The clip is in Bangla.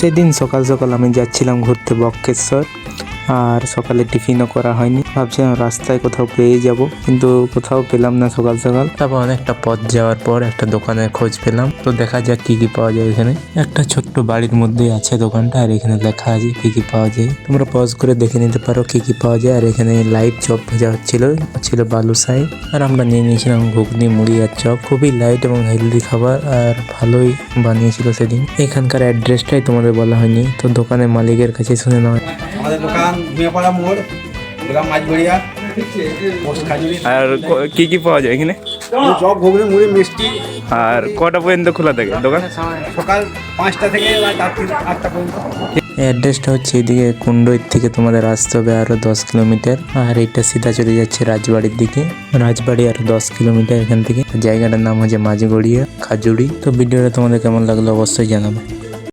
সেদিন সকাল সকাল আমি যাচ্ছিলাম ঘুরতে বক্রেশ্বর, আর সকালে টিফিনও করা হয়নি। ভাবছিলাম রাস্তায় কোথাও পেয়ে যাব, কিন্তু কোথাও পেলাম না সকাল সকাল। তারপর অনেকটা পথ যাওয়ার পর একটা দোকানের খোঁজ পেলাম। তো দেখা যাক কি কি পাওয়া যায় এখানে। একটা ছোট্ট বাড়ির মধ্যেই আছে দোকানটা, আর এখানে লেখা আছে কি কি পাওয়া যায়। তোমরা পজ করে দেখে নিতে পারো কি কি পাওয়া যায়। আর এখানে লাইট চপ ভাজা ছিল বালুশাহী, আর আমরা নিয়ে নিয়েছিলাম ঘুগনি, মুড়ি আর চপ। খুবই লাইট এবং হেলদি খাবার, আর ভালোই বানিয়েছিল সেদিন। এখানকার অ্যাড্রেসটাই তোমাদের বলা হয়নি, তো দোকানের মালিকের কাছে শুনে নেওয়া। আমাদের দোকান ভুঁইয়াপাড়া মোড়, গ্রাম মাছবাড়িয়া। আর কি কি পাওয়া যায় এখানে? চপ, ঘুগনি, মুড়ি, মিষ্টি। আর কটা পর্যন্ত খোলা থাকে দোকান? সকাল 5টা থেকে রাত্রি 8টা পর্যন্ত। অ্যাড্রেসটা হচ্ছে এদিকে কুন্ডইর থেকে তোমাদের আসতে হবে আরো 10 কিলোমিটার, আর এটা সিধা চলে যাচ্ছে রাজবাড়ির দিকে। রাজবাড়ি আরো 10 কিলোমিটার এখান থেকে। জায়গাটার নাম হচ্ছে মাঝগড়িয়া খাজুড়ি। তো ভিডিওটা তোমাদের কেমন লাগলো অবশ্যই জানাবে।